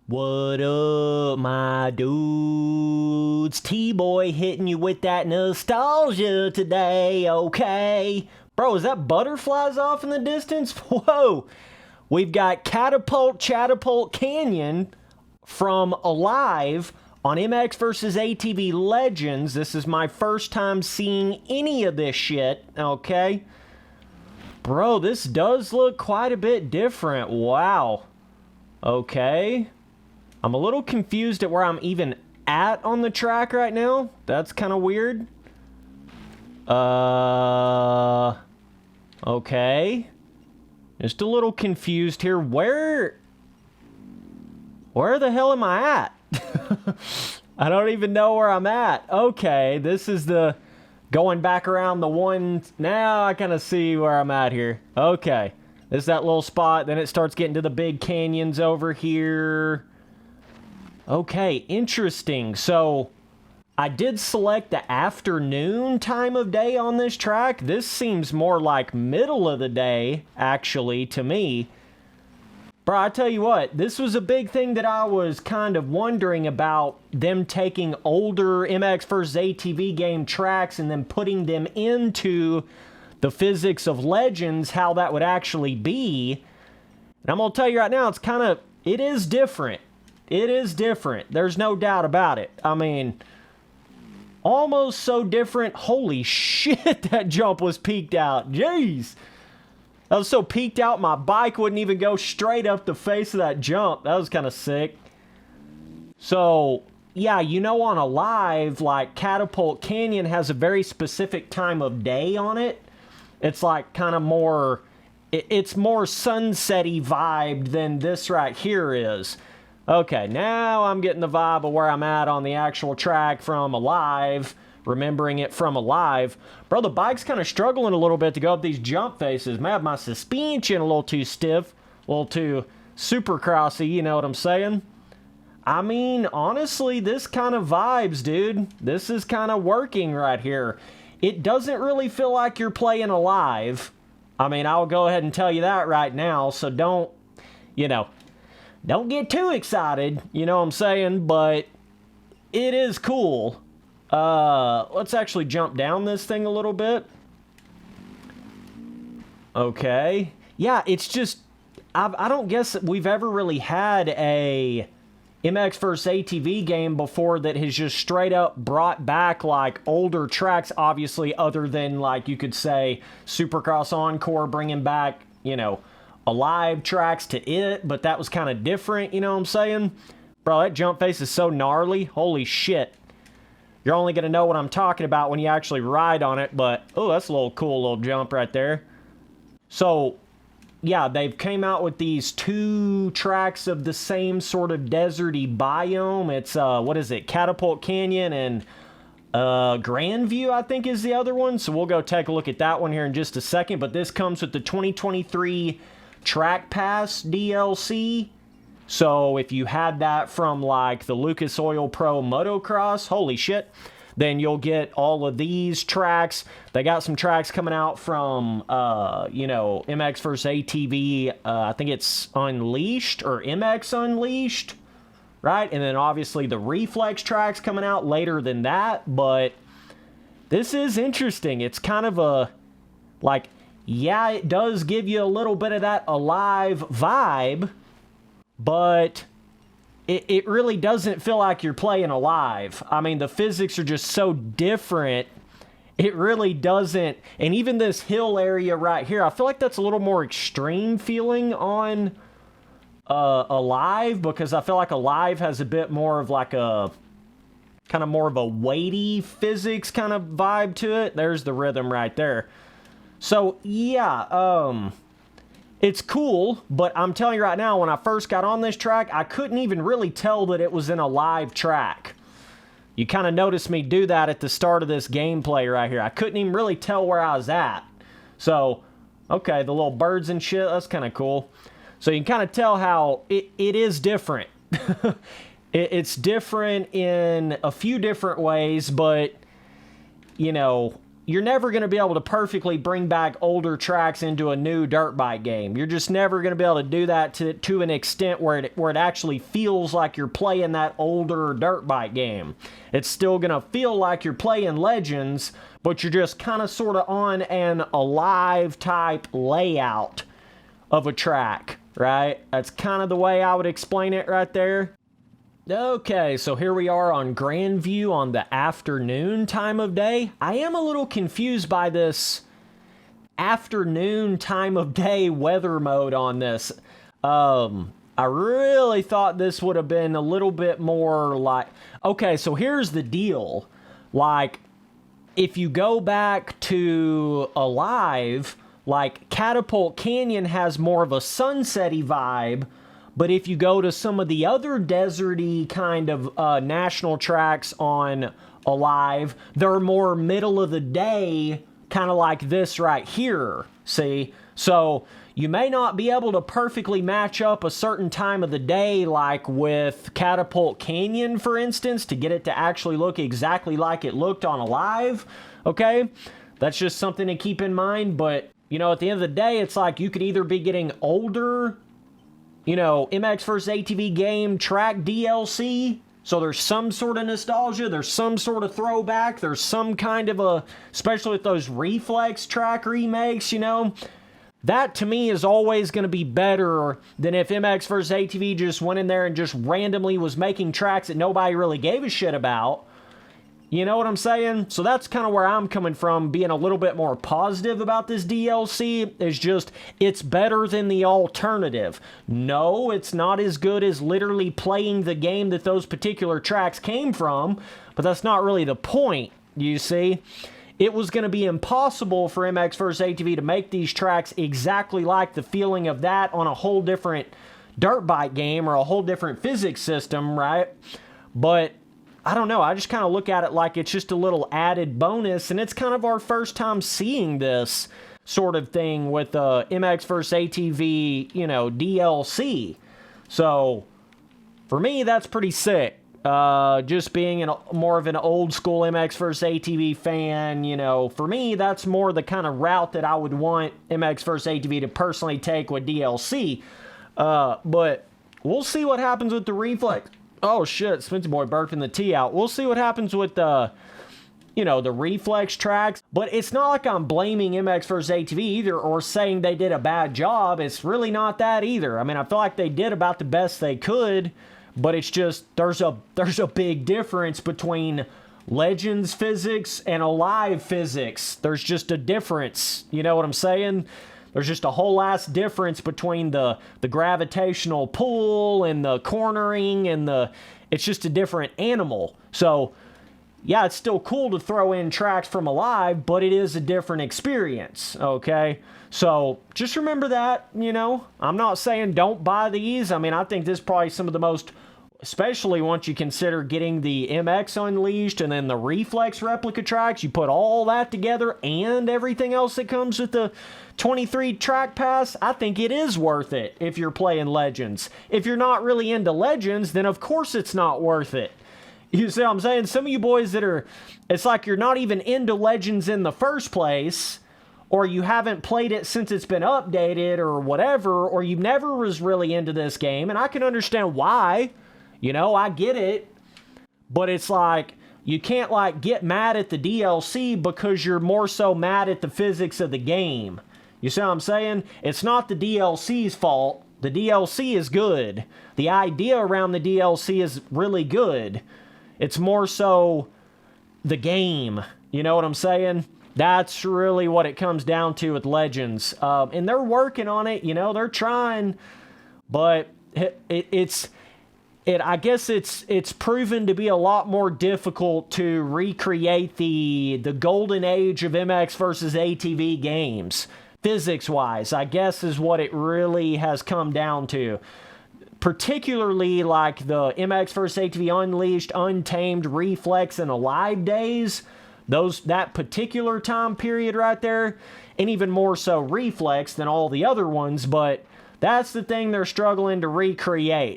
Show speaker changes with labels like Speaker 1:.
Speaker 1: What up, my dudes? T-Boy hitting you with that nostalgia today, okay? Bro, is that butterflies off in the distance? Whoa! We've got Catapult Canyon from Alive on MX vs. ATV Legends. This is my first time seeing any of this shit, okay? Bro, this does look quite a bit different. Wow. Okay. I'm a little confused at where I'm even at on the track right now. That's kind of weird. Okay. Just a little confused here. Where the hell am I at? I don't even know where I'm at. Okay, this is the going back around the one. Now I kind of see where I'm at here. Okay. This is that little spot. Then it starts getting to the big canyons over here. Okay, interesting. So, I did select the afternoon time of day on this track. This seems more like middle of the day, actually, to me. Bro, I tell you what, this was a big thing that I was kind of wondering about, them taking older MX vs. ATV game tracks and then putting them into the physics of Legends, how that would actually be. And I'm going to tell you right now, it is different. It is different. There's no doubt about it. I mean, almost so different. Holy shit, that jump was peaked out. Jeez. That was so peaked out, my bike wouldn't even go straight up the face of that jump. That was kind of sick. So, yeah, you know, on Alive, like, Catapult Canyon has a very specific time of day on it. It's like kind of more, it's more sunset-y vibed than this right here is. Okay, now I'm getting the vibe of where I'm at on the actual track from Alive, remembering it from Alive. Bro, the bike's kind of struggling a little bit to go up these jump faces. May have my suspension a little too stiff, a little too supercrossy, you know what I'm saying? I mean, honestly, this kind of vibes, dude. This is kind of working right here. It doesn't really feel like you're playing Alive. I mean, I'll go ahead and tell you that right now, so don't, you know, don't get too excited, you know what I'm saying? But it is cool. Let's actually jump down this thing a little bit. Okay. Yeah, it's just, I don't guess that we've ever really had a MX vs. ATV game before that has just straight up brought back like older tracks, obviously, other than like you could say Supercross Encore bringing back, you know, Alive tracks to it, but that was kind of different, you know what I'm saying? Bro, that jump face is so gnarly. Holy shit. You're only going to know what I'm talking about when you actually ride on it, but, oh, that's a little cool little jump right there. So, yeah, they've came out with these two tracks of the same sort of deserty biome. It's, what is it, Catapult Canyon and Grandview, I think, is the other one. So we'll go take a look at that one here in just a second, but this comes with the 2023 Track Pass DLC. So if you had that from like the Lucas Oil Pro Motocross, holy shit, then you'll get all of these tracks. They got some tracks coming out from, you know, MX vs. ATV. I think it's Unleashed or MX Unleashed, right? And then obviously the Reflex tracks coming out later than that. But this is interesting. It's kind of a, like, yeah, it does give you a little bit of that Alive vibe, but it really doesn't feel like you're playing Alive. I mean, the physics are just so different. It really doesn't. And even this hill area right here, I feel like that's a little more extreme feeling on Alive, because I feel like Alive has a bit more of like a, kind of more of a weighty physics kind of vibe to it. There's the rhythm right there. So, yeah, it's cool, but I'm telling you right now, when I first got on this track, I couldn't even really tell that it was in a live track. You kind of noticed me do that at the start of this gameplay right here. I couldn't even really tell where I was at. So, okay, the little birds and shit, that's kind of cool. So you can kind of tell how it is different. It's different in a few different ways, but, you know, you're never going to be able to perfectly bring back older tracks into a new dirt bike game. You're just never going to be able to do that to an extent where it actually feels like you're playing that older dirt bike game. It's still going to feel like you're playing Legends, but you're just kind of sort of on an Alive type layout of a track, right? That's kind of the way I would explain it right there. Okay, so here we are on Grandview on the afternoon time of day. I am a little confused by this afternoon time of day weather mode on this. I really thought this would have been a little bit more like... Okay, so here's the deal. Like, if you go back to Alive, like, Catapult Canyon has more of a sunset-y vibe. But if you go to some of the other deserty kind of national tracks on Alive, they're more middle of the day, kind of like this right here, see? So you may not be able to perfectly match up a certain time of the day, like with Catapult Canyon, for instance, to get it to actually look exactly like it looked on Alive, okay? That's just something to keep in mind, but, you know, at the end of the day, it's like you could either be getting older... You know, MX vs. ATV game track DLC. So there's some sort of nostalgia. There's some sort of throwback. There's some kind of a... Especially with those Reflex track remakes, you know. That, to me, is always going to be better than if MX vs. ATV just went in there and just randomly was making tracks that nobody really gave a shit about. You know what I'm saying? So that's kind of where I'm coming from, being a little bit more positive about this DLC, is just, it's better than the alternative. No, it's not as good as literally playing the game that those particular tracks came from, but that's not really the point, you see? It was going to be impossible for MX vs. ATV to make these tracks exactly like the feeling of that on a whole different dirt bike game or a whole different physics system, right? But... I don't know, I just kind of look at it like it's just a little added bonus, and it's kind of our first time seeing this sort of thing with MX vs. ATV, you know, DLC. So, for me, that's pretty sick. Just being more of an old school MX vs. ATV fan, you know, for me, that's more the kind of route that I would want MX vs. ATV to personally take with DLC. But we'll see what happens with the Reflex. Oh shit, Spencer Boy burping the tea out. We'll see what happens with the, you know, the Reflex tracks. But it's not like I'm blaming MX vs. ATV either or saying they did a bad job. It's really not that either. I mean, I feel like they did about the best they could, but it's just, there's a big difference between Legends physics and Alive physics. There's just a difference. You know what I'm saying? There's just a whole ass difference between the gravitational pull and the cornering and it's just a different animal. So, yeah, it's still cool to throw in tracks from Alive, but it is a different experience, okay? So, just remember that, you know? I'm not saying don't buy these. I mean, I think this is probably some of the most... Especially once you consider getting the MX Unleashed and then the Reflex replica tracks. You put all that together and everything else that comes with the 23 track pass. I think it is worth it if you're playing Legends. If you're not really into Legends, then of course it's not worth it. You see what I'm saying? Some of you boys that are... It's like you're not even into Legends in the first place, or you haven't played it since it's been updated or whatever, or you never was really into this game, and I can understand why. You know, I get it, but it's like, you can't, like, get mad at the DLC because you're more so mad at the physics of the game. You see what I'm saying? It's not the DLC's fault. The DLC is good. The idea around the DLC is really good. It's more so the game. You know what I'm saying? That's really what it comes down to with Legends. And they're working on it, you know, they're trying, but I guess it's proven to be a lot more difficult to recreate the golden age of MX versus ATV games, physics-wise, I guess is what it really has come down to. Particularly like the MX vs. ATV Unleashed, Untamed, Reflex, and Alive days, that particular time period right there, and even more so Reflex than all the other ones, but that's the thing they're struggling to recreate.